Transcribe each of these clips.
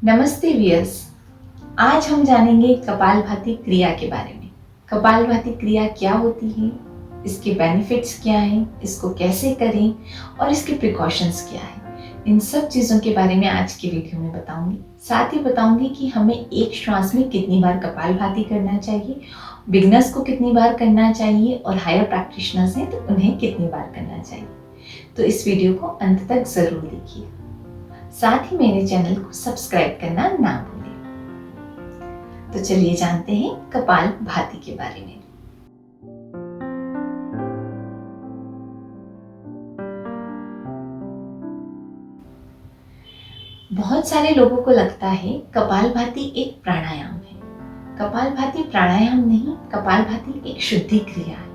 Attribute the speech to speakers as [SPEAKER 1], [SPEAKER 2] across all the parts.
[SPEAKER 1] नमस्ते वियर्स। आज हम जानेंगे कपालभाति क्रिया के बारे में। कपालभाति क्रिया क्या होती है, इसके बेनिफिट्स क्या हैं, इसको कैसे करें और इसके प्रिकॉशंस क्या हैं। इन सब चीज़ों के बारे में आज की वीडियो में बताऊंगी। साथ ही बताऊंगी कि हमें एक श्वास में कितनी बार कपालभाति करना चाहिए, बिगनर्स को कितनी बार करना चाहिए और हायर प्रैक्टिशनर्स हैं तो उन्हें कितनी बार करना चाहिए। तो इस वीडियो को अंत तक ज़रूर देखिए। साथ ही मेरे चैनल को सब्सक्राइब करना ना भूलें। तो चलिए जानते हैं कपालभाति के बारे में। बहुत सारे लोगों को लगता है कपालभाति एक प्राणायाम है। कपालभाति प्राणायाम नहीं, कपालभाति एक शुद्धि क्रिया है।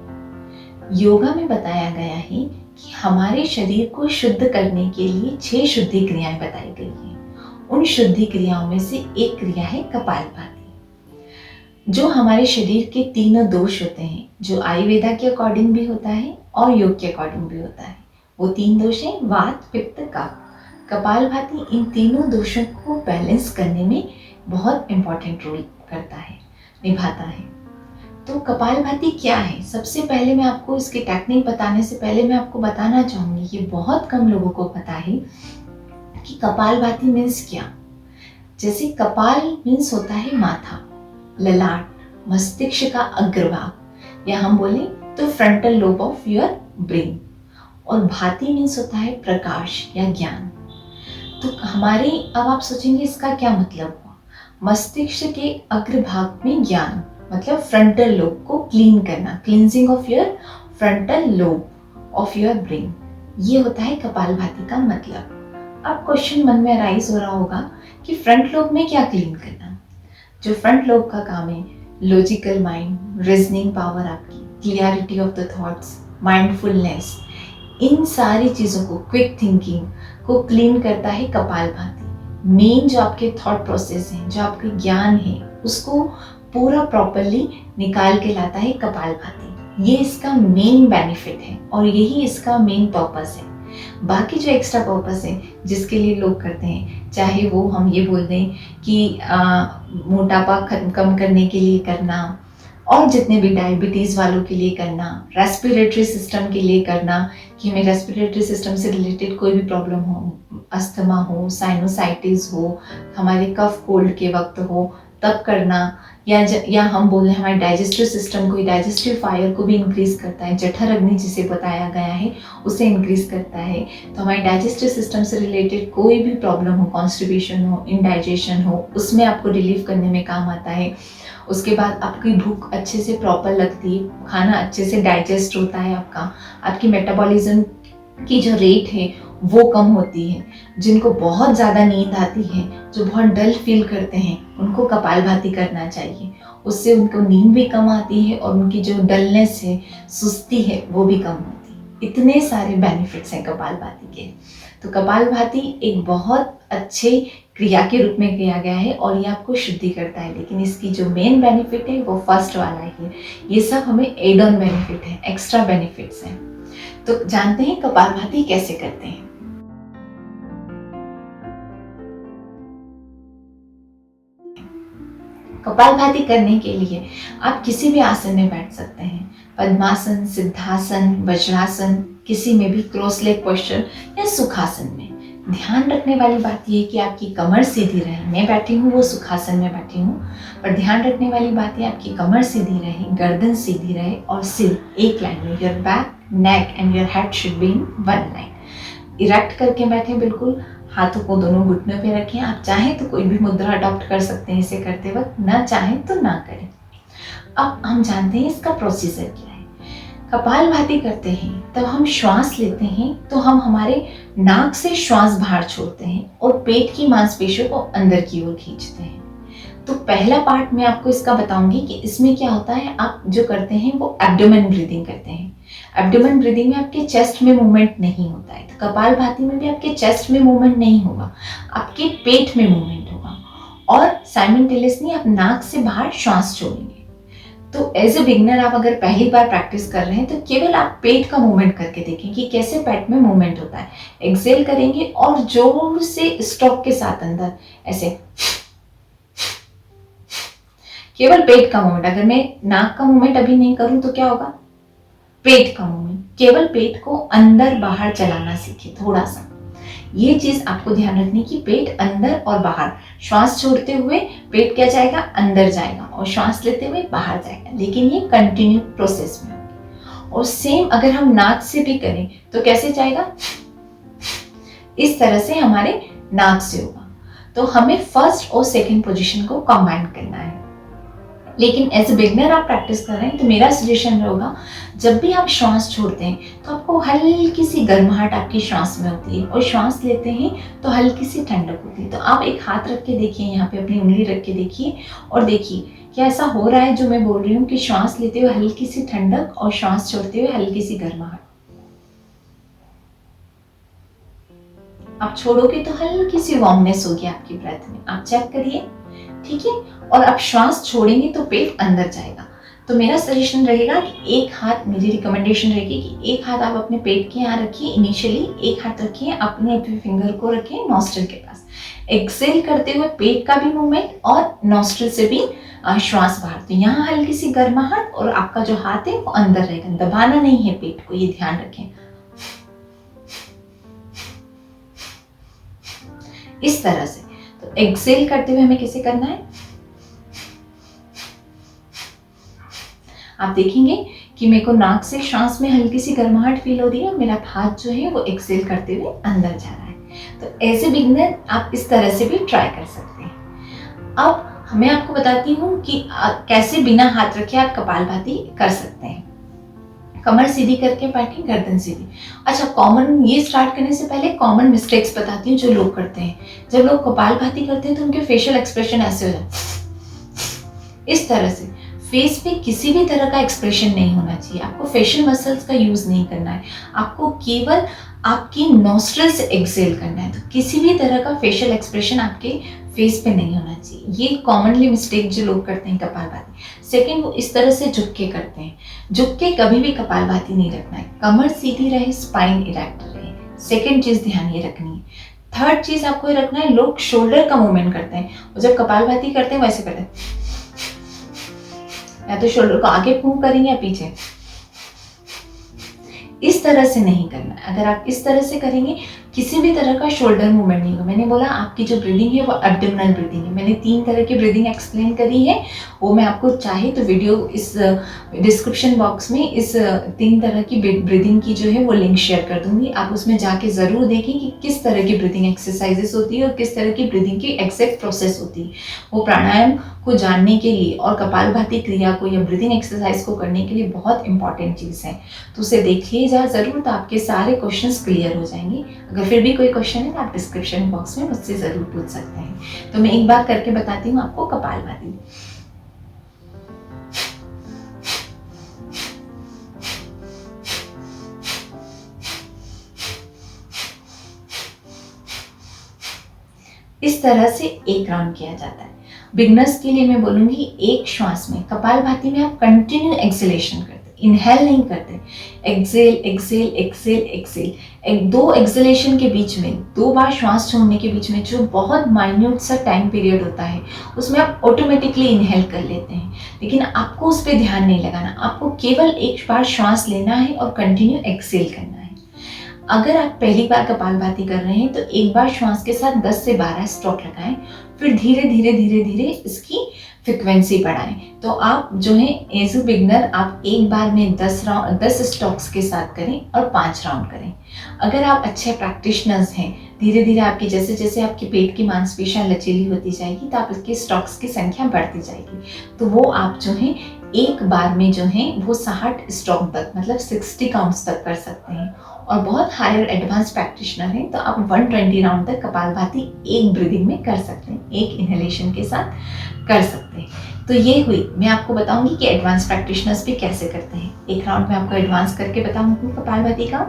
[SPEAKER 1] योगा में बताया गया है कि हमारे शरीर को शुद्ध करने के लिए 6 शुद्धि क्रियाएं बताई गई हैं। उन शुद्धि क्रियाओं में से एक क्रिया है कपालभाति, जो हमारे शरीर के तीनों दोष होते हैं, जो आयुर्वेदा के अकॉर्डिंग भी होता है और योग के अकॉर्डिंग भी होता है। वो 3 दोष हैं वात, पित्त, कफ। कपालभाति इन तीनों दोषों को बैलेंस करने में बहुत इंपॉर्टेंट रोल करता है, निभाता है। तो कपालभाति क्या है? सबसे पहले मैं आपको इसकी टेक्निक बताने से पहले मैं आपको बताना चाहूंगी कि बहुत कम लोगों को पता है कि कपालभाति मीन्स क्या। जैसे कपाल मीन्स होता है माथा, ललाट, मस्तिष्क का अग्रभाग, या हम बोले तो frontal lobe of your brain. और भाति मीन्स होता है प्रकाश या ज्ञान। तो हमारे अब आप सोचेंगे इसका क्या मतलब हुआ। मस्तिष्क के अग्रभाग में ज्ञान मतलब फ्रंटल लोब को क्लीन करना, cleansing of your frontal lobe of your brain, ये होता है कपालभाति का मतलब। अब क्वेश्चन मन में अराइज हो रहा होगा कि फ्रंट लोब में क्या क्लीन करना। जो फ्रंट लोब का काम है, लॉजिकल माइंड, रीजनिंग पावर, आपकी clarity of the thoughts, mindfulness, इन सारी चीज़ों को, क्विक थिंकिंग को क्लीन करता है कपालभाति। मेन जो आपके थॉट प्रोसेस हैं, जो आपके ज्ञान है, उसको पूरा प्रॉपरली निकाल के लाता है कपालभाति। ये इसका मेन बेनिफिट है और यही इसका मेन पर्पस है। बाकी जो एक्स्ट्रा पर्पस है जिसके लिए लोग करते हैं, चाहे वो हम ये बोल दें कि मोटापा कम करने के लिए करना, और जितने भी डायबिटीज़ वालों के लिए करना, रेस्पिरेटरी सिस्टम के लिए करना कि हमें रेस्पिरेटरी सिस्टम से रिलेटेड कोई भी प्रॉब्लम हो, अस्थमा हो, साइनोसाइटिस हो, हमारे कफ कोल्ड के वक्त हो तब करना, या हम बोल रहे हैं हमारे डाइजेस्टिव सिस्टम को, डाइजेस्टिव फायर को भी इंक्रीज करता है। जठर अग्नि जिसे बताया गया है उसे इंक्रीज करता है। तो हमारे डाइजेस्टिव सिस्टम से रिलेटेड कोई भी प्रॉब्लम हो, कॉन्स्टिपेशन हो, इंडाइजेशन हो, उसमें आपको रिलीव करने में काम आता है। उसके बाद आपकी भूख अच्छे से प्रॉपर लगती है, खाना अच्छे से डाइजेस्ट होता है, आपकी मेटाबॉलिज्म की जो रेट है वो कम होती है। जिनको बहुत ज़्यादा नींद आती है, जो बहुत डल फील करते हैं, उनको कपालभाति करना चाहिए। उससे उनको नींद भी कम आती है और उनकी जो डलनेस है, सुस्ती है, वो भी कम होती है। इतने सारे बेनिफिट्स हैं कपालभाति के। तो कपालभाति एक बहुत अच्छे क्रिया के रूप में किया गया है और ये आपको शुद्धि करता है। लेकिन इसकी जो मेन बेनिफिट है वो फर्स्ट वाला है। ये सब हमें एड ऑन बेनिफिट है, एक्स्ट्रा बेनिफिट्स हैं। तो जानते हैं कपालभाति कैसे करते हैं। कपालभाति करने के लिए आप किसी भी आसन में बैठ सकते हैं, पद्मासन, सिद्धासन, वज्रासन, किसी में भी, क्रॉस लेग पोस्चर या सुखासन में। ध्यान रखने वाली बात यह है कि आपकी कमर सीधी रहे। मैं बैठी हूँ, वो सुखासन में बैठी हूँ, पर ध्यान रखने वाली बात है आपकी कमर सीधी रहे, गर्दन सीधी रहे और सिर एक लाइन में। Your back, neck and your head should be in one line. Erect करके बैठे, बिल्कुल हाथों को दोनों घुटनों पे रखें। आप चाहें तो कोई भी मुद्रा अडॉप्ट कर सकते हैं इसे करते वक्त, ना चाहें तो ना करें। अब हम जानते हैं इसका प्रोसीजर क्या है। कपालभाति करते हैं तब हम श्वास लेते हैं तो हम हमारे नाक से श्वास बाहर छोड़ते हैं और पेट की मांसपेशियों को अंदर की ओर खींचते हैं। तो पहला पार्ट मैं आपको इसका बताऊंगी कि इसमें क्या होता है। आप जो करते हैं वो एब्डोमेन ब्रीदिंग करते हैं। एब्डोमेन ब्रीदिंग में आपके चेस्ट में मूवमेंट नहीं होता है। तो कपालभाति में भी आपके चेस्ट में मूवमेंट नहीं होगा, आपके पेट में मूवमेंट होगा और साइमल्टेनियसली आप नाक से बाहर श्वास छोड़ेंगे। तो एज ए बिगनर आप अगर पहली बार प्रैक्टिस कर रहे हैं तो केवल आप पेट का मूवमेंट करके देखें कि कैसे पेट में मूवमेंट होता है। एक्सेल करेंगे और जोर से स्टॉक के साथ अंदर ऐसे केवल पेट का मूवमेंट। अगर मैं नाक का मूवमेंट अभी नहीं करूं तो क्या होगा, पेट का मूवमेंट, केवल पेट को अंदर बाहर चलाना सीखे थोड़ा सा। ये चीज आपको ध्यान रखनी कि पेट अंदर और बाहर, श्वास छोड़ते हुए पेट क्या जाएगा, अंदर जाएगा, और श्वास लेते हुए बाहर जाएगा, लेकिन ये कंटिन्यू प्रोसेस में होगी। और सेम अगर हम नाक से भी करें तो कैसे जाएगा, इस तरह से हमारे नाक से होगा। तो हमें फर्स्ट और सेकंड पोजीशन को कंबाइन करना है। लेकिन एज ए बिगनर आप प्रैक्टिस कर रहे हैं तो मेरा सजेशन होगा, जब भी आप श्वास छोड़ते हैं तो आपको हल्की सी गर्माहट आपकी श्वास में होती है, और श्वास लेते हैं तो हल्की सी ठंडक होती है। तो आप एक हाथ रख के देखिए, यहाँ पे अपनी उंगली रख के देखिए और देखिए क्या ऐसा हो रहा है जो मैं बोल रही हूँ कि श्वास लेते हुए हल्की सी ठंडक और श्वास छोड़ते हुए हल्की सी गर्माहट। आप छोड़ोगे तो हल्की सी वार्मनेस होगी आपकी ब्रेथ में, आप चेक करिए, ठीक है। और अब श्वास छोड़ेंगे तो पेट अंदर जाएगा। तो मेरा सजेशन रहेगा कि एक हाथ, मेरी रिकमेंडेशन रहेगी कि एक हाथ आप अपने पेट के यहाँ रखिए इनिशियली, एक हाथ रखिए अपने फिंगर को रखिए नॉस्ट्रिल के पास। एक्सेल करते हुए पेट का भी मूवमेंट और नॉस्ट्रिल से भी श्वास बाहर। तो यहाँ हल्की सी गर्माहट और आपका जो हाथ है वो अंदर रहेगा, दबाना नहीं है पेट को, ये ध्यान रखें। इस तरह से तो एक्सेल करते हुए हमें कैसे करना है, आप देखेंगे कि मेरे को नाक से श्वास में हल्की सी गर्माहट फील हो रही है और मेरा हाथ जो है वो एक्सेल करते हुए अंदर जा रहा है। तो एज ए बिगिनर आप इस तरह से भी ट्राई कर सकते हैं। अब मैं आपको बताती हूँ कि कैसे बिना हाथ रखे आप कपालभाति कर सकते हैं। कमर सीधी करके बैठे, गर्दन सीधी। अच्छा, कॉमन, ये स्टार्ट करने से पहले कॉमन मिस्टेक्स बताती हूँ जो लोग करते हैं। जब लोग कपालभाति करते हैं तो उनके फेशियल एक्सप्रेशन ऐसे हो जाते हैं, इस तरह से। फेस पे किसी भी तरह का एक्सप्रेशन नहीं होना चाहिए, आपको फेशियल मसल्स का यूज नहीं करना है, आपको केवल आपकी नॉस्ट्रल से एक्सेल करना है। तो किसी भी तरह का फेशियल एक्सप्रेशन आपके फेस पे नहीं होना चाहिए। ये कॉमनली मिस्टेक जो लोग करते हैं कपालभाति। सेकंड, वो इस तरह से झुक के करते हैं। झुक के कभी भी कपालभाति नहीं रखना है, कमर सीधी रहे, स्पाइन इरेक्ट रहे। सेकंड चीज ध्यान ये रखनी है। थर्ड चीज आपको ये रखना है, लोग शोल्डर का मूवमेंट करते हैं और जब कपालभाति करते हैं वैसे करते हैं, या तो शोल्डर को आगे मूव करेंगे या पीछे, इस तरह से नहीं करना है। अगर आप इस तरह से करेंगे किसी भी तरह का शोल्डर मूवमेंट नहीं होगा। मैंने बोला आपकी जो ब्रीदिंग है वो एब्डोमिनल ब्रीदिंग है। मैंने 3 तरह की ब्रीदिंग एक्सप्लेन करी है, वो मैं आपको चाहे तो वीडियो इस डिस्क्रिप्शन बॉक्स में इस 3 तरह की ब्रीदिंग की जो है वो लिंक शेयर कर दूंगी। आप उसमें जाके ज़रूर देखें कि किस तरह की ब्रीदिंग एक्सरसाइजेस होती है और किस तरह की ब्रीदिंग की एग्जैक्ट प्रोसेस होती है। वो प्राणायाम को जानने के लिए और कपालभाति क्रिया को या ब्रीदिंग एक्सरसाइज को करने के लिए बहुत इंपॉर्टेंट चीज़ है। तो उसे देखिए ज़रूर, तो आपके सारे क्वेश्चंस क्लियर हो जाएंगे। अगर फिर भी कोई क्वेश्चन है तो आप डिस्क्रिप्शन बॉक्स में मुझसे ज़रूर पूछ सकते हैं। तो मैं एक बार करके बताती हूँ आपको कपालभाति। इस तरह से एक राउंड किया जाता है। बिगनर्स के लिए मैं बोलूंगी एक श्वास में, कपालभाति में आप कंटिन्यू एक्सेलेशन करते, इनहेल नहीं करते, exhale exhale exhale exhale. 2 exhalation के बीच में, 2 बार श्वास छोड़ने के बीच में जो बहुत माइन्यूट सा टाइम पीरियड होता है उसमें आप ऑटोमेटिकली इनहेल कर लेते हैं, लेकिन आपको उस पर ध्यान नहीं लगाना। आपको केवल एक बार श्वास लेना है और कंटिन्यू एक्सेल करना है। अगर आप पहली बार कपालभाति कर रहे हैं तो एक बार श्वास के साथ 10 से 12 स्ट्रोक लगाएं, फिर धीरे धीरे धीरे धीरे इसकी फ्रिक्वेंसी बढ़ाएं। तो आप जो है एज ए बिगनर आप एक बार में 10 स्ट्रोक्स के साथ करें और 5 राउंड करें। अगर आप अच्छे प्रैक्टिशनर्स हैं, धीरे धीरे आपकी जैसे जैसे आपके पेट की मांसपेशियां लचीली होती जाएगी तो आप इसके स्ट्रोक्स की संख्या बढ़ती जाएगी। तो वो आप जो है एक बार में जो है वो 60 स्ट्रोक तक, मतलब 60 काउंट्स तक कर सकते हैं। और बहुत हायर एडवांस प्रैक्टिशनर हैं तो आप 120 राउंड तक कपालभाति एक ब्रीदिंग में कर सकते हैं, एक इनहेलेशन के साथ कर सकते हैं। तो ये हुई, मैं आपको बताऊंगी कि एडवांस प्रैक्टिशनर्स भी कैसे करते हैं। एक राउंड में आपको एडवांस करके बताऊंगी कपालभाति का।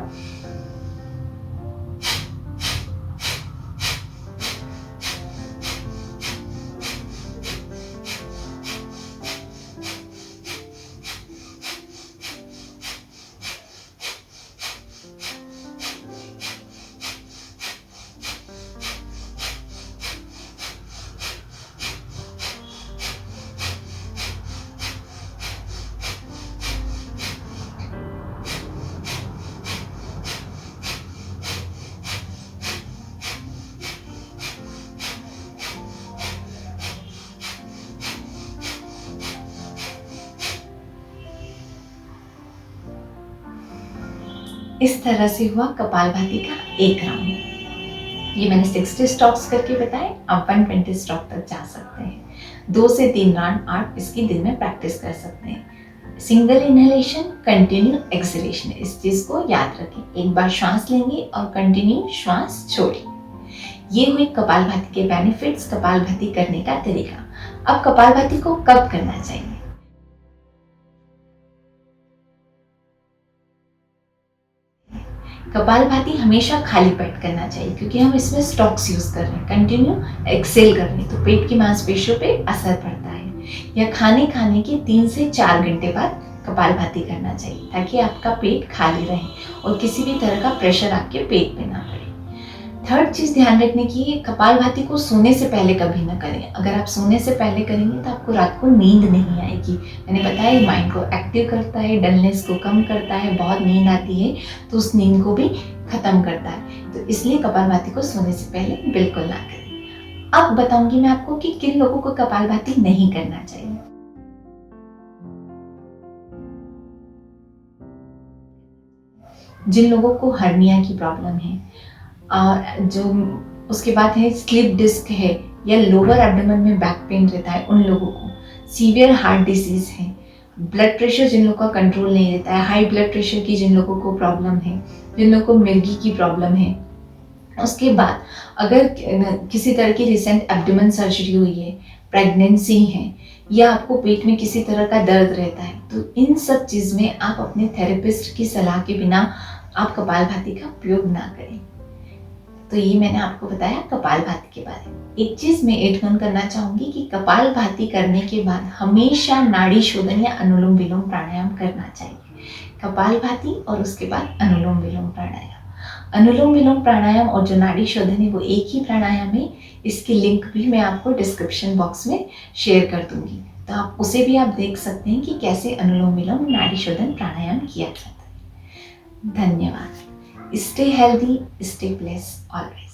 [SPEAKER 1] इस तरह से हुआ कपालभाति का एक राउंड। ये मैंने 60 स्टॉक्स करके बताए, आप 120 स्टॉक तक जा सकते हैं। 2 से 3 राउंड आप इसकी दिन में प्रैक्टिस कर सकते हैं। सिंगल इनहेलेशन, कंटिन्यू एक्सहेलेशन, इस चीज को याद रखें। एक बार श्वास लेंगे और कंटिन्यू श्वास छोड़ेंगे। ये हुई कपालभाति के बेनिफिट्स, कपालभाति करने का तरीका। अब कपालभाति को कब करना चाहिए? कपालभाति हमेशा खाली पेट करना चाहिए, क्योंकि हम इसमें स्टॉक्स यूज कर रहे हैं, कंटिन्यू एक्सेल कर रहे हैं, तो पेट की मांसपेशियों पे असर पड़ता है। या खाने के 3 से 4 घंटे बाद कपालभाति करना चाहिए, ताकि आपका पेट खाली रहे और किसी भी तरह का प्रेशर आपके पेट पे ना पड़े। थर्ड चीज ध्यान रखने की, कपालभाति को सोने से पहले कभी ना करें। अगर आप सोने से पहले करेंगे तो आपको रात को नींद नहीं आएगी। मैंने बताया ये माइंड को एक्टिव करता है, डलनेस को कम करता है, बहुत नींद आती है तो उस नींद को भी खत्म करता है। तो इसलिए कपालभाति को सोने से पहले बिल्कुल ना करें। अब बताऊंगी मैं आपको कि किन लोगों को कपालभाति नहीं करना चाहिए। जिन लोगों को हर्निया की प्रॉब्लम है, जो उसके बाद है स्लिप डिस्क है, या लोअर एब्डोमेन में बैक पेन रहता है उन लोगों को, सीवियर हार्ट डिसीज है, ब्लड प्रेशर जिन लोगों का कंट्रोल नहीं रहता है, हाई ब्लड प्रेशर की जिन लोगों को प्रॉब्लम है, जिन लोगों को मिर्गी की प्रॉब्लम है, उसके बाद अगर किसी तरह की रिसेंट एब्डोमेन सर्जरी हुई है, प्रेगनेंसी है, या आपको पेट में किसी तरह का दर्द रहता है, तो इन सब चीज में आप अपने थेरेपिस्ट की सलाह के बिना आप कपालभाति का उपयोग ना करें। तो ये मैंने आपको बताया कपालभाति के बारे में। एक चीज मैं ऐड ऑन करना चाहूंगी कि कपालभाति करने के बाद हमेशा नाड़ी शोधन या अनुलोम विलोम प्राणायाम करना चाहिए। कपालभाति और उसके बाद अनुलोम विलोम प्राणायाम। अनुलोम विलोम प्राणायाम और जो नाड़ी शोधन है वो एक ही प्राणायाम है। इसकी लिंक भी मैं आपको डिस्क्रिप्शन बॉक्स में शेयर कर दूंगी, तो आप उसे भी आप देख सकते हैं कि कैसे अनुलोम विलोम नाड़ी शोधन प्राणायाम किया जाता है। धन्यवाद। Stay healthy, stay blessed always.